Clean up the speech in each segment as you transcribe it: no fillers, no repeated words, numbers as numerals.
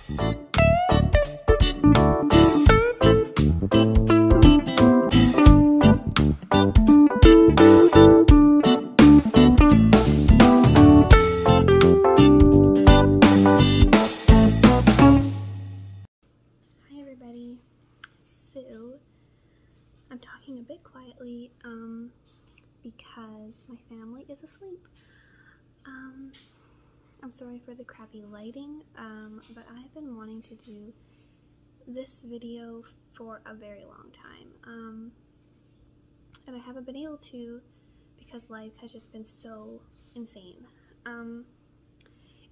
So I'm talking a bit quietly because my family is asleep. I'm sorry for the crappy lighting, but I've been wanting to do this video for a very long time, and I haven't been able to because life has just been so insane.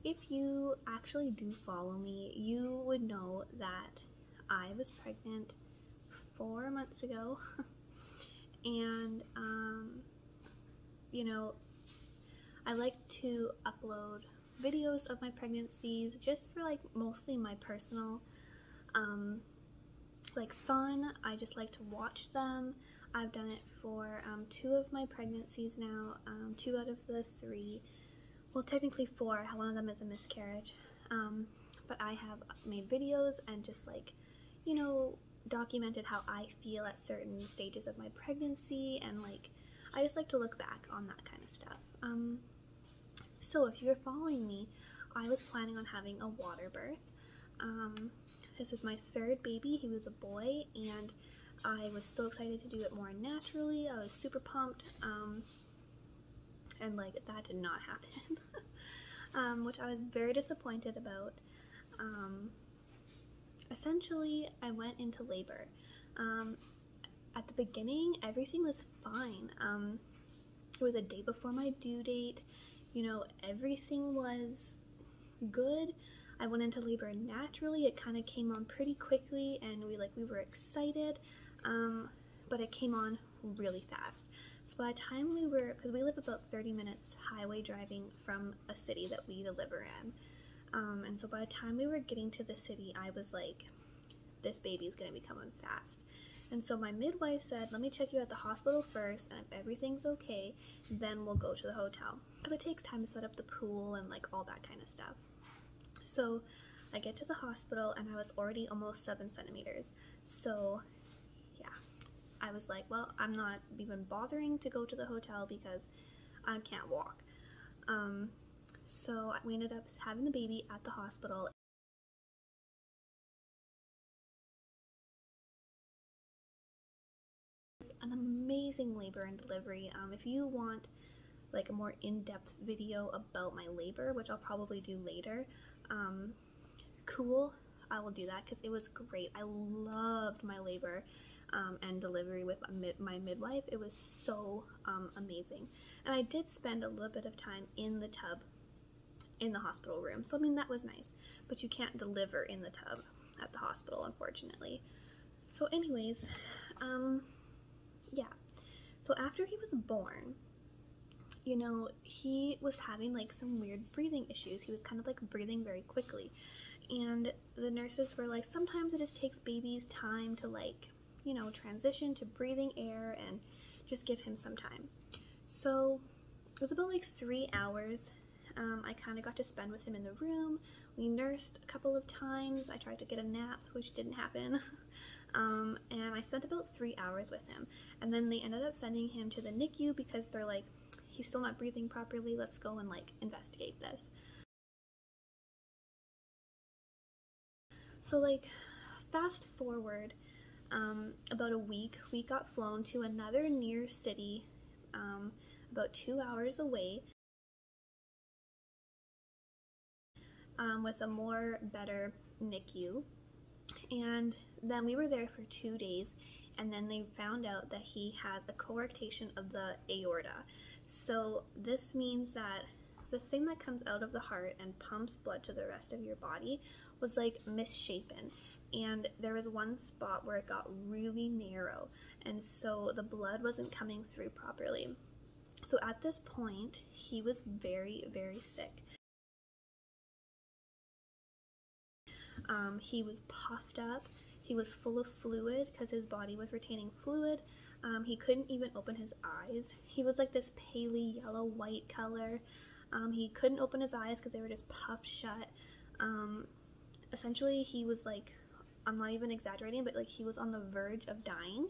If you actually do follow me, you would know that I was pregnant 4 months ago and you know, I like to upload videos of my pregnancies just for like mostly my personal like fun. I just like to watch them. I've done it for 2 of my pregnancies now, 2 out of the 3, well technically 4, one of them is a miscarriage, but I have made videos and just like, you know, documented how I feel at certain stages of my pregnancy, and like I just like to look back on that kind of stuff. So if you're following me, I was planning on having a water birth. This is my 3rd baby. He was a boy, and I was so excited to do it more naturally. I was super pumped, and like that did not happen, which I was very disappointed about. Essentially, I went into labor. At the beginning, everything was fine. It was a day before my due date. You know, everything was good. I went into labor naturally. It kind of came on pretty quickly, and we were excited, but it came on really fast. So by the time because we live about 30 minutes highway driving from a city that we deliver in, and so by the time we were getting to the city, I was like, this baby's gonna be coming fast. And so my midwife said, let me check you at the hospital first, and if everything's okay, then we'll go to the hotel. Because it takes time to set up the pool and like all that kind of stuff. So I get to the hospital and I was already almost 7 centimeters. So yeah, I was like, well, I'm not even bothering to go to the hotel because I can't walk. So we ended up having the baby at the hospital. An amazing labor and delivery. If you want like a more in-depth video about my labor, which I'll probably do later, cool, I will do that because it was great. I loved my labor and delivery with my midwife. It was so amazing, and I did spend a little bit of time in the tub in the hospital room, so I mean that was nice, but you can't deliver in the tub at the hospital, unfortunately. So anyways, yeah, so after he was born, you know, he was having like some weird breathing issues. He was kind of like breathing very quickly, and the nurses were like, sometimes it just takes babies time to like, you know, transition to breathing air, and just give him some time. So it was about like 3 hours. I kind of got to spend with him in the room. We nursed a couple of times. I tried to get a nap, which didn't happen. And I spent about 3 hours with him, and then they ended up sending him to the NICU because they're like, he's still not breathing properly, let's go and like investigate this. So like fast forward about a week, we got flown to another near city, about 2 hours away, with a better NICU. And then we were there for 2 days, and then they found out that he had a coarctation of the aorta. So this means that the thing that comes out of the heart and pumps blood to the rest of your body was like misshapen, and there was one spot where it got really narrow, and so the blood wasn't coming through properly. So at this point, he was very, very sick. He was puffed up. He was full of fluid because his body was retaining fluid. He couldn't even open his eyes. He was like this paley yellow-white color. He couldn't open his eyes because they were just puffed shut. essentially he was like, I'm not even exaggerating, but like he was on the verge of dying.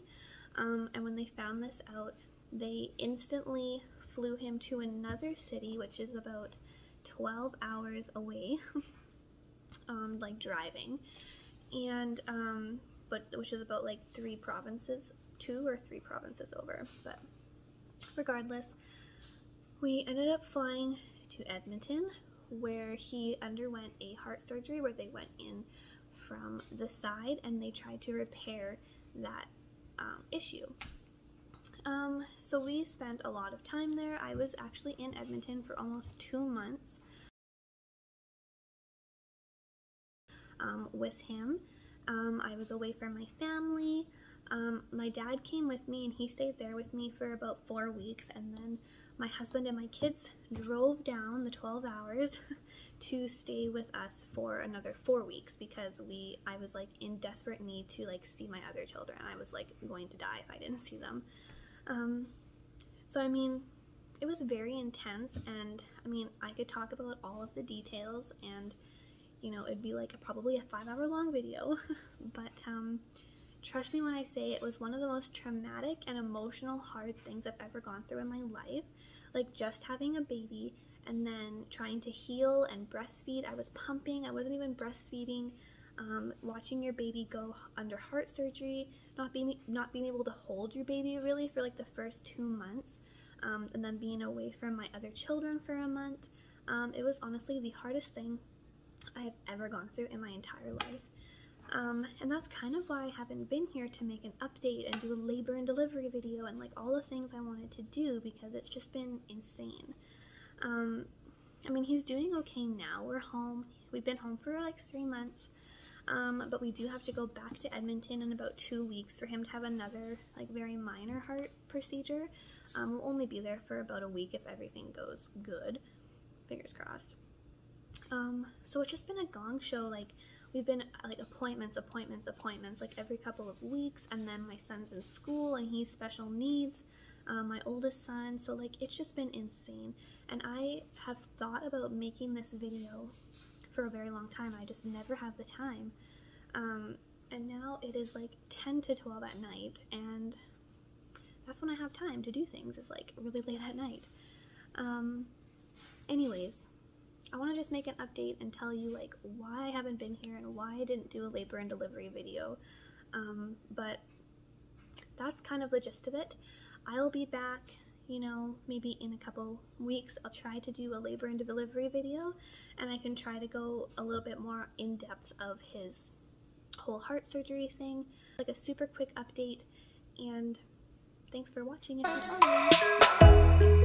And when they found this out, they instantly flew him to another city, which is about 12 hours away, like driving, and but which is about like 2 or 3 provinces over. But regardless, we ended up flying to Edmonton, where he underwent a heart surgery where they went in from the side and they tried to repair that issue. So we spent a lot of time there. I was actually in Edmonton for almost 2 months with him. I was away from my family. My dad came with me and he stayed there with me for about 4 weeks, and then my husband and my kids drove down the 12 hours to stay with us for another 4 weeks because I was like in desperate need to like see my other children. I was like going to die if I didn't see them. So I mean, it was very intense, and I mean, I could talk about all of the details, and you know, it'd be like probably a 5-hour long video, but trust me when I say it was one of the most traumatic and emotional, hard things I've ever gone through in my life. Like just having a baby and then trying to heal and breastfeed. I was pumping, I wasn't even breastfeeding. Watching your baby go under heart surgery, not being able to hold your baby really for like the first 2 months, and then being away from my other children for a month. It was honestly the hardest thing I have ever gone through in my entire life. And that's kind of why I haven't been here to make an update and do a labor and delivery video and like all the things I wanted to do, because it's just been insane. I mean, he's doing okay now. We're home. We've been home for like 3 months. But we do have to go back to Edmonton in about 2 weeks for him to have another like very minor heart procedure. We'll only be there for about a week if everything goes good. Fingers crossed. So it's just been a gong show. Like we've been like appointments like every couple of weeks, and then my son's in school and he's special needs, my oldest son, so like it's just been insane. And I have thought about making this video for a very long time. I just never have the time. And now it is like 10 to 12 at night, and that's when I have time to do things. It's like really late at night. Anyways, I want to just make an update and tell you like why I haven't been here and why I didn't do a labor and delivery video. But that's kind of the gist of it. I'll be back, you know, maybe in a couple weeks. I'll try to do a labor and delivery video, and I can try to go a little bit more in depth of his whole heart surgery thing, like a super quick update. And thanks for watching if you're following.